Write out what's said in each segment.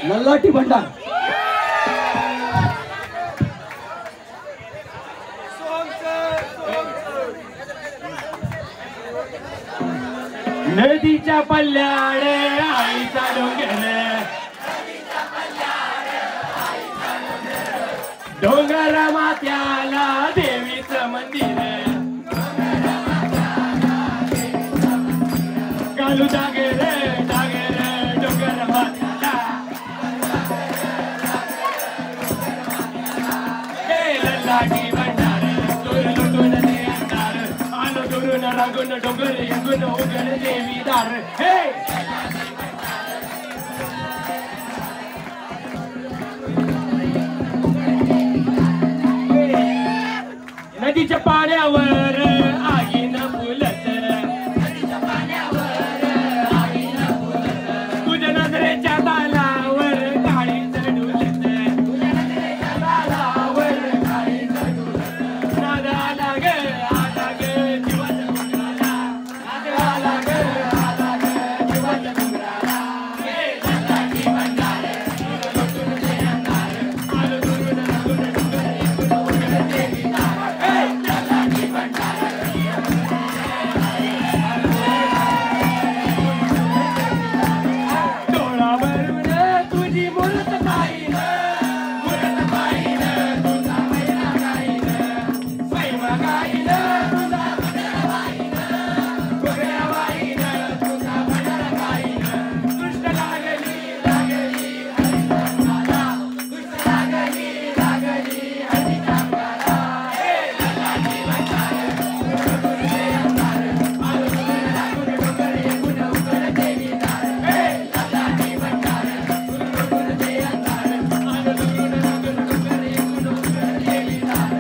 ललाटी भंडार नदीच्या पल्ल्याडे आईचा डोंगर डोंगर मात्याला देवीचं मंदिर कालू जागर जागर डोंगर मात्याला ललाटी भंडार दूर लुटून दे अंधार आलो दुरून रागून डोंगर येऊन उघड देवी दार हे नदीच्या पाण्यावर आगीन फुलत तुझ्या नजरेच्या तालावर काळी चढुलत नादाला ग आला ग जीवाच्या डोंगराला नादाला ग आला ग जीवाच्या डोंगराला ललाटी भंडार लुटून दे अंधार आलो दुरून रागून डोंगर येऊन उघड देवी दार ललाटी भंडार डोळावरून तुझी मूर्त पाहिन तुझा मैना गाईन स्वयंमा गाईन तुझा भंडारा वाईन घोगऱ्या वाईन तुझा भंडारा गाईन दुष्ट लागली लागली हरिचा दुष्ट लागली लागली हरिचा ललाटी भंडार लुटून दे अंधार आलो दुरून रागून डोंगर येऊन उघड देवी दार ललाटी भंडार लुटून दे अंधार आलो दुरून रागून डोंगर येऊन उघड देवी दार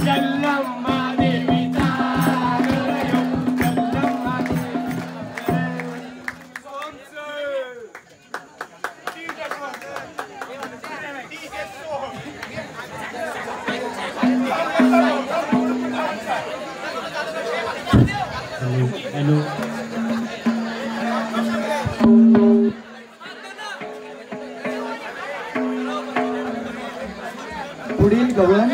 जल्लम्मा देवीचा गरयो जल्लम्मा हॅलो पुढील गवळण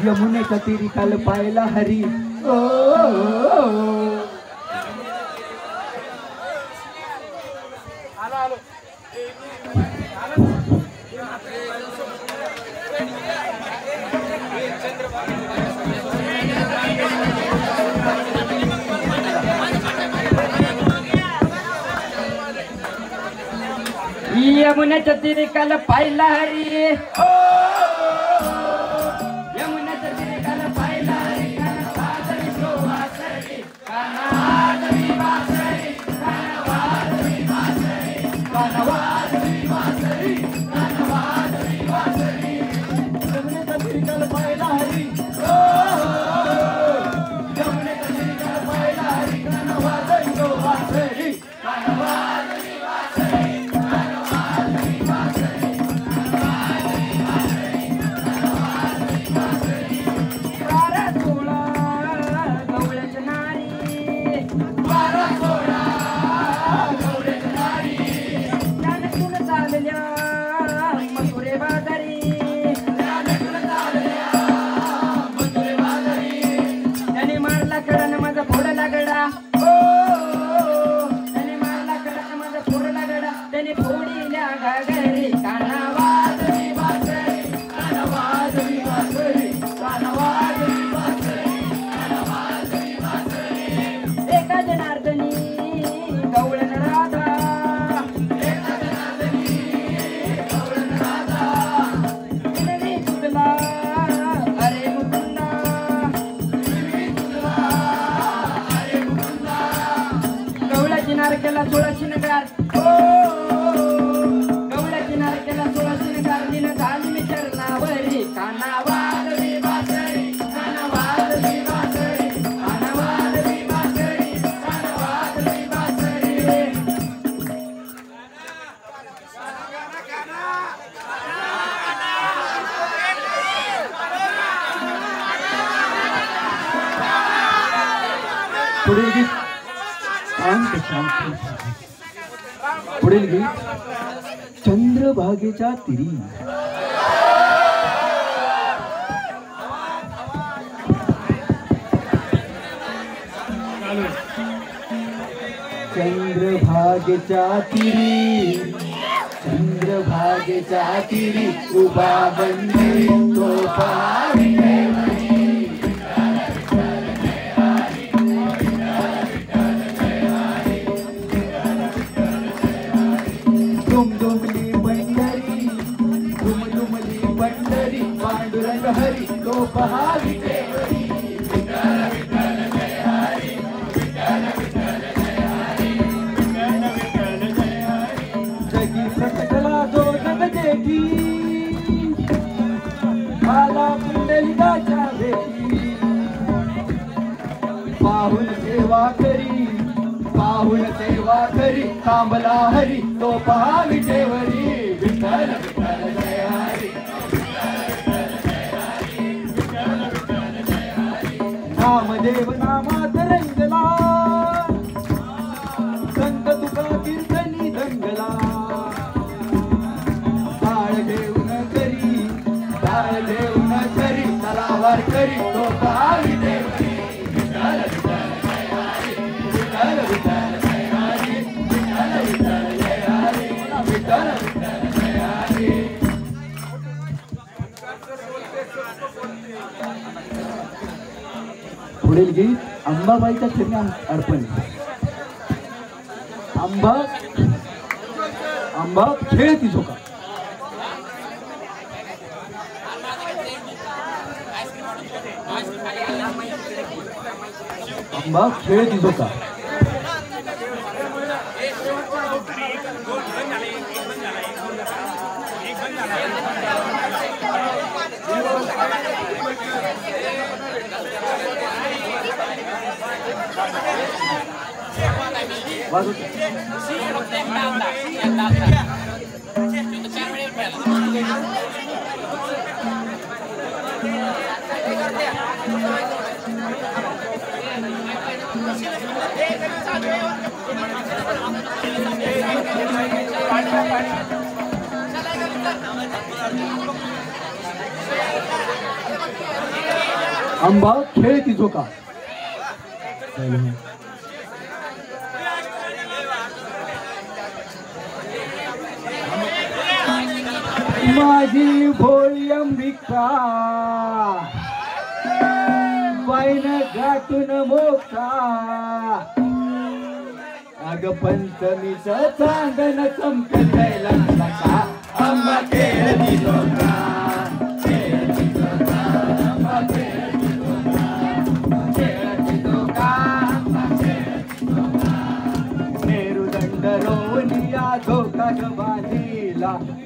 यमुनेच्या तीरी काल पाहिला हरी ओ, ओ, ओ. यमुनेच्या तीरी काल पाहिला हरी यमुनेच्या तीरी काल पाहिला हरी कानवादरी शोभासरी कानवादरी बासरी कानवादरी बासरी कानवादरी बासरी कानवादरी बासरी यमुनेच्या तीरी काल पाहिला हरी यमुनेच्या तीरी काल पाहिला हरी कानवादरी शोभासरी कानवादरी बासरी केला 16 नगार गवळ्या किनार केला 16 नगार दिन झाली मी चरणावरी कानावादरी बासरी कानावादरी बासरी कानावादरी बासरी कानावादरी बासरी पुढील गीत शांत शांत पुढील गीत चंद चंद्रभागेच्या तिरी चंद्रभागेच्या तिरी चंद्रभागेच्या तिरी उभा बंदी तो पावी दुमदुमली पंढरी दुमदुमली पंढरी पांडुरंग हरी तो पहावी देवरी जगी प्रकटला जो जगदेवी आला पुंडलिकाच्या भेटी पाहुन सेवा करी तांबला हरी तो पहावी देवरी विठ्ठल विठ्ठल जय हरी नामदेव नामात रंगला संत तुका कीर्तनी दंगला ताळ घेऊन करी तलावार करी तो पहावी देवरी विठ्ठल विठ्ठल जय हरी विठ्ठल विठ्ठल जय हरी विठ्ठल विठ्ठल जय हरी विठ्ठल विठ्ठल जय हरी पुढील गीत अंबाबाईच्या चरणी अर्पण आंबा खेळती झोका आंबा खेळती झोका आंबा खेळती झोका माझी भोळी अंबिका बाईन गाठून मोका अग पंचमीच चांदन चमकत लंका आंबा खेळती झोका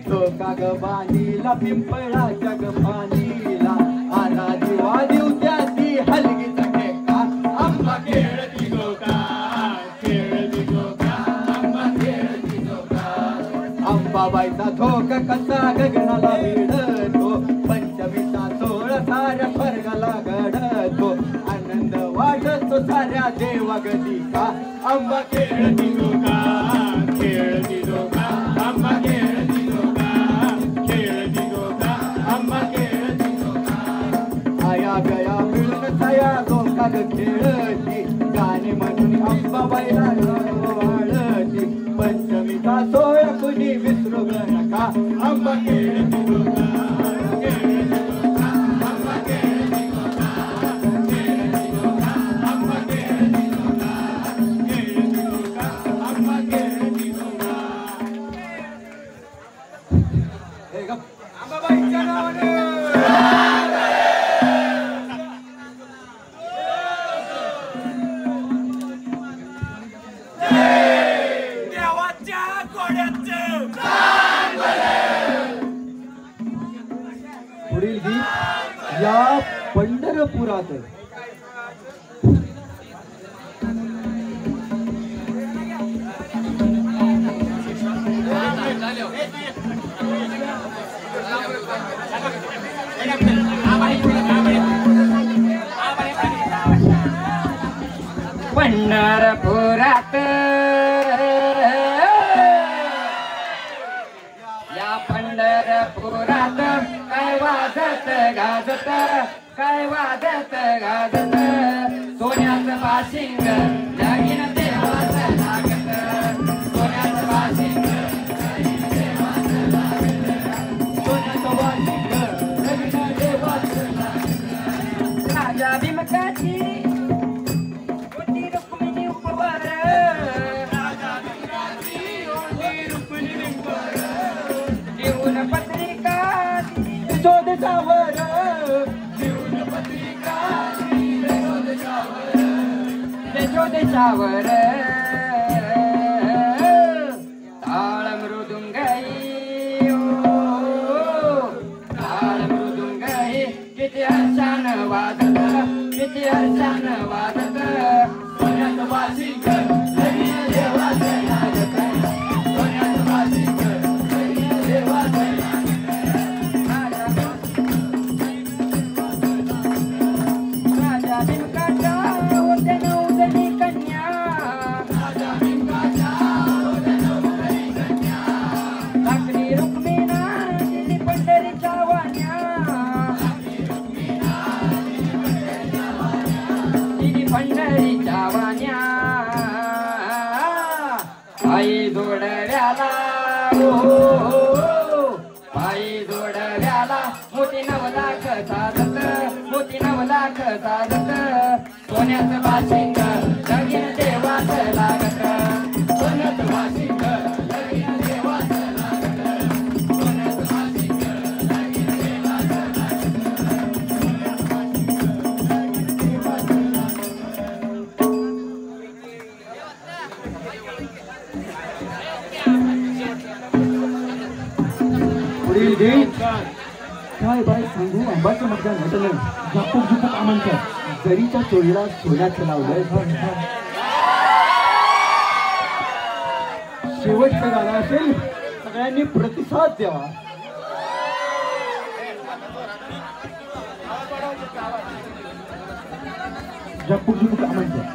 धोका ग बांधीला पिंपळाच्या ग पाणीला आला दिवा दिवत्या ती हलगीचा ठेका आंबा खेळती झोका आंबा खेळती झोका अंबाबाईचा झोका कसा गगनाला भिडतो पंचमीचा सोळ साऱ्या स्वर्गाला घडतो आनंद वाटतो साऱ्या देवागतीचा आंबा खेळती झोका आंबा खेळती आया गया मिळून छाया झोका खेळती गाणे म्हणून अंबाबाईला वाळती पंचमीचा सोहळा कुणी विसरू नका आंबा खेळती झोका आंबा खेळती झोका आंबा खेळती झोका आंबा खेळती झोका अंबाबाईच्या नावाने पुढील गीत या पंढरपुरात पंढरपुरात या पंढरपुरात काय वाजत गाजत काय वाजत गाजत सोन्याचं बाशिंग लगीन देवाचं लागत सोन्याचं बाशिंग लगीन देवाचं लागत सोन्याचं बाशिंग लगीन देवाचं लागत राजा भीमकाची होती रुक्मिणी उपवर राजा भीमकाची होती रुक्मिणी उपवर जीवन पत्रिका शोधसावर जीवन पत्रिका शोधसावर ताळ मृदुंगाई ताळ मृदुंगाई किती हर्षान वाजत किती हर्षान वाजत सोन्याचं बाशिंग लगीन देवाचं लागत सोन्याचं बाशिंग लगीन देवाचं राजा भीमकाचा होते नवदली कन्या राजा भीमकाचा होते नवदली कन्या लाकडी रुक्मिणा दिली पंढरीच्या वाण्या दिली पंढरीच्या वाण्या आई जोडव्याला आई जोडव्याला मोठी 9 लाख साधत मोठी 9 लाख साधत सोन्याचं बाशिंग लगीन देवाचं लागत सोन्याचं बाशिंग लगीन देवाचं लागत सोन्याचं बाशिंग लगीन देवाचं पुढील गीत काय बाय सांगू आंबाचं मतदान घडलं झापूक झुपूक आमंत्रण जरीच्या चोळीला सोन्याचं लावलंय शेवटचं गाणं असेल सगळ्यांनी प्रतिसाद द्यावा झापूक झुपूक आमंत्रण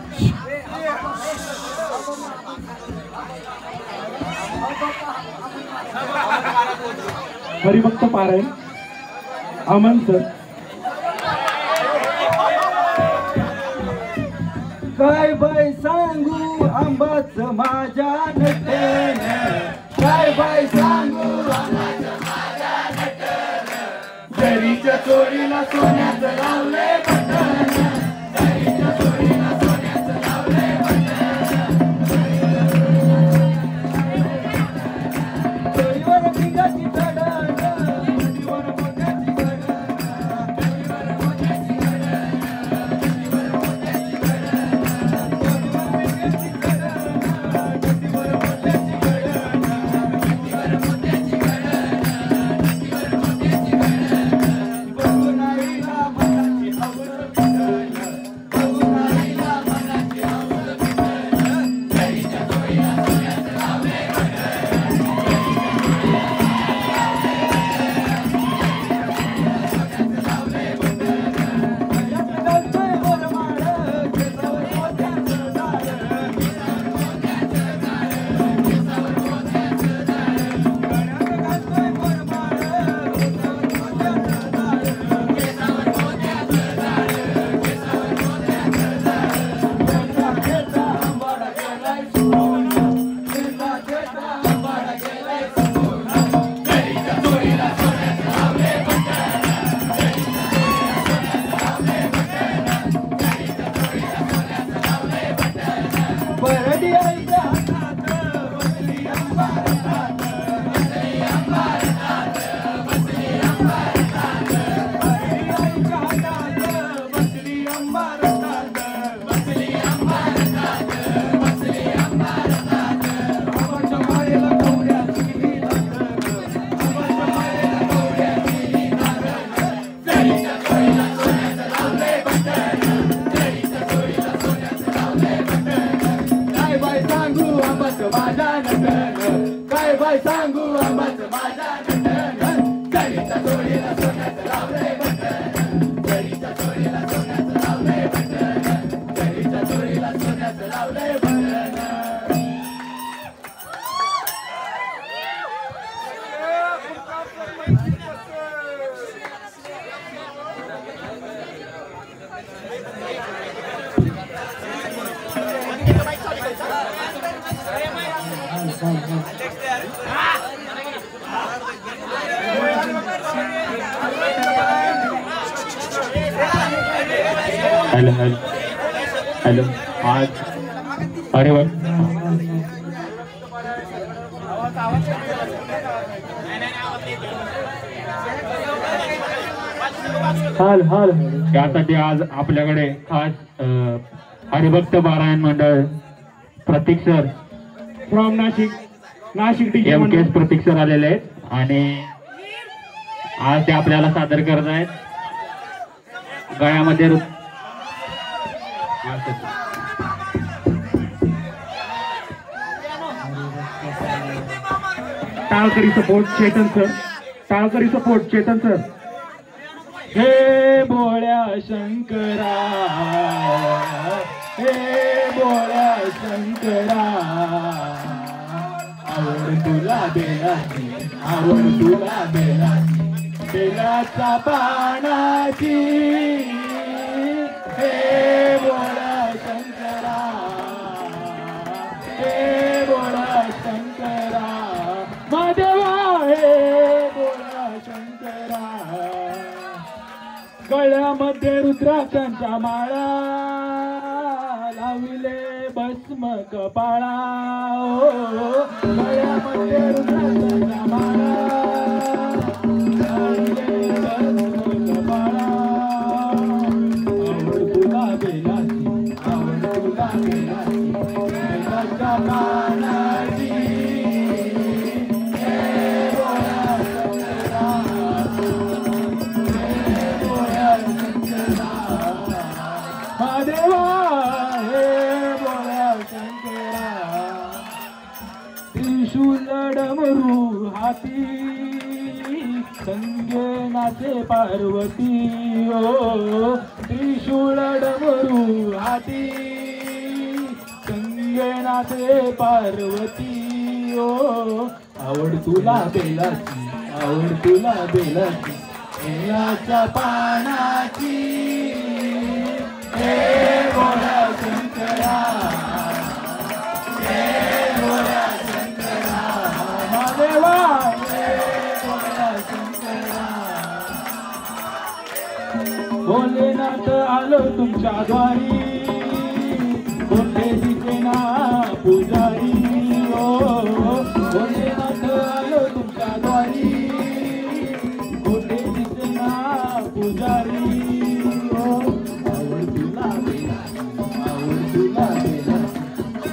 हरिभक्त पारायण आमंत्रण काय बाय सांगू आंबाचं माझ्या नटन काय बाय सांगू आंबाचं माझ्या नटन जरीच्या चोळीला सोन्याचं लावलंय बटन जरीच्या चोळीला सोन्याचं लावलंय बटन चोळीवर भिंगाची चढण चोळीवर मोत्याची काय बाय सांगू आंबाचं माझ्या नटन जरीच्या चोळीला सोन्याचं लावलंय बटन जरीच्या चोळीला सोन्याचं लावलंय बटन जरीच्या चोळीला सोन्याचं लावलंय बटन हॅलो हॅलो हॅलो आज अरे वा हाल हाल यासाठी आज आपल्याकडे खास हरिभक्त पारायण मंडळ Pratik sir from Nashik Nashik DJ MKS Pratik sir आलेले आहेत आणि आज ते आपल्याला सादर करत आहेत गळ्यामध्ये टाळकरी सपोर्ट चेतन सर टाळकरी सपोर्ट चेतन सर हे भोळ्या शंकरा हे भोळ्या शंकरा आवड तुला बेलाची आवड तुला बेलाची बेलाच्या पानाची हे भोळ्या शंकरा हे भोळ्या शंकरा महादेवा हे भोळ्या शंकरा गळ्यामध्ये रुद्राक्षांच्या माळा लाविले भस्म कपाळा गळ्यामध्ये रुद्राक्षांच्या माळा लाविले भस्म कपाळा आवड तुला बेलाची आवड तुला बेलाची बेलाच्या पानाची महादेवा हे भोळ्या शंकरा त्रिशूल डमरू हाती संगेनाचे पार्वती ओ त्रिशूल डमरू हाती संगेनाचे पार्वती ओ आवड तुला बेलाची आवड तुला बेलाची बेलाच्या पानाची हे भोळ्या शंकरा हे भोळ्या शंकरा महादेवा हे भोळ्या शंकरा भोलेनाथ आलो तुमच्या द्वारी कोठे दिसेना पुजारी ओ भोलेनाथ आलो तुमच्या द्वारी कोठे दिसेना पुजारी ओ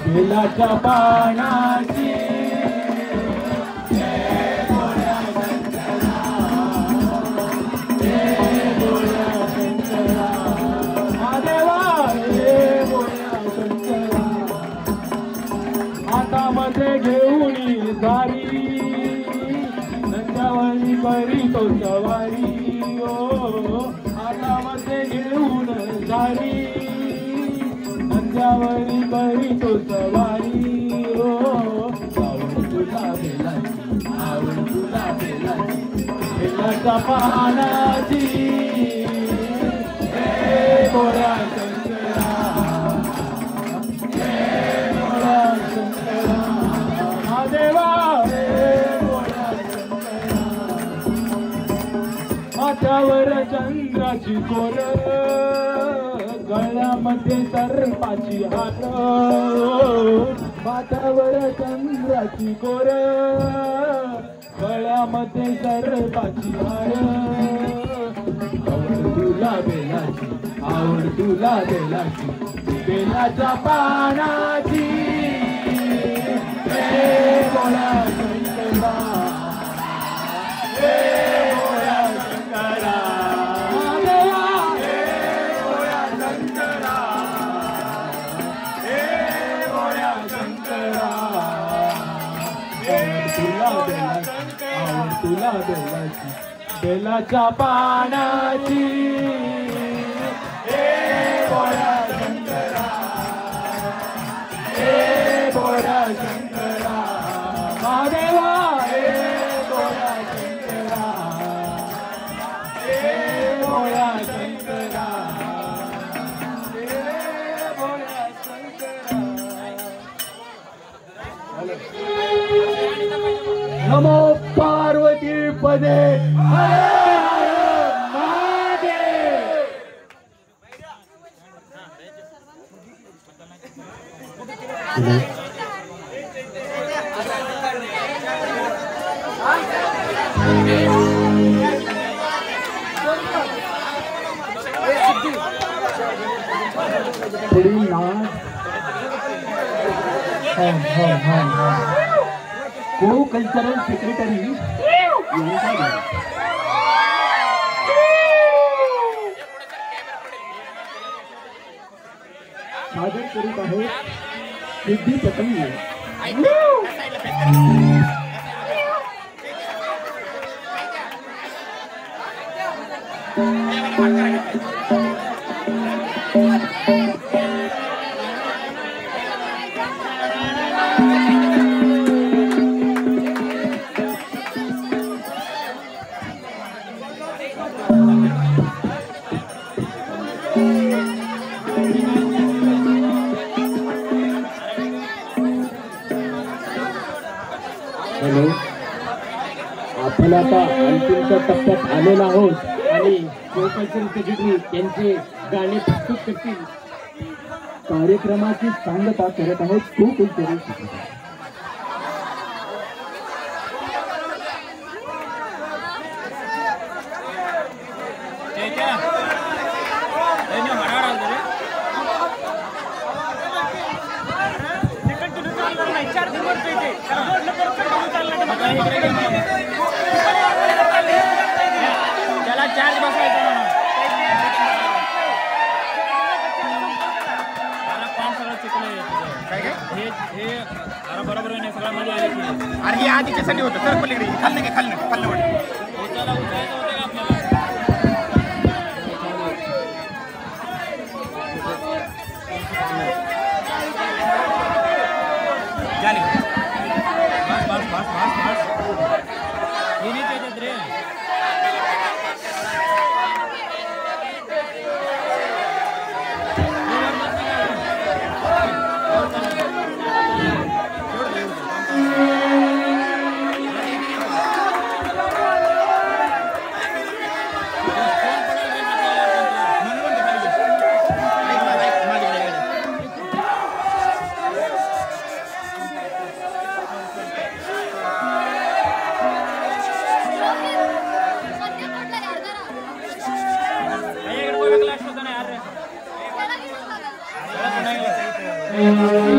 बेलाच्या पानाची हे भोळ्या शंकरा हे भोळ्या शंकरा महादेवा हे भोळ्या शंकरा हातामध्ये घेऊन दारी नंद्यावरी करीतो सवारी ओ हातामध्ये घेऊन दारी नंद्यावरी करीतो सवारी ओ आवड तुला बेलाची आवड तुला बेलाची बेलाच्या पानाची हे भोळ्या शंकरा हे भोळ्या शंकरा महादेवा हे भोळ्या शंकरा माथ्यावर चंद्राची कोर गळ्यामध्ये सर्पाची हात माथ्यावर चंद्राची कोर गळ्यामध्ये सर्पाची हार आवड तुला बेलाची आवड तुला बेलाची बेलाच्या पानाची हे भोळ्या शंकरा हे भोळ्या शंकरा तुला बेलाची बेलाच्या पानाची हे भोळ्या शंकरा हे भोळ्या शंकरा महादेवा हे भोळ्या शंकरा हे भोळ्या शंकरा हे भोळ्या शंकरा नमो पार्वती पदे हर हर महादेव पुढील नाव को कल्चरल सेक्रेटरी यांचा सादर करीत आहे सिद्धी पतंग. हॅलो, आपण आता अंतिमच्या टप्प्यात आलेलो आहोत आणि कोकणचे सेक्रेटरी त्यांचे गाणे प्रस्तुत करतील. कार्यक्रमाची सांगता करत आहेत कोकणचे सेक्रेटरी. त्याला चार्ज बसवायचा हे बरोबर नाही सगळं मध्ये आले. अरे हे आधीच्यासाठी होतं सर पलीकडे खाल्लं की खाल्लं खाल्लं उचलायचं होतं का आपल्याला बस बस बस बस हे नाही त्याच्यात रे. Thank you.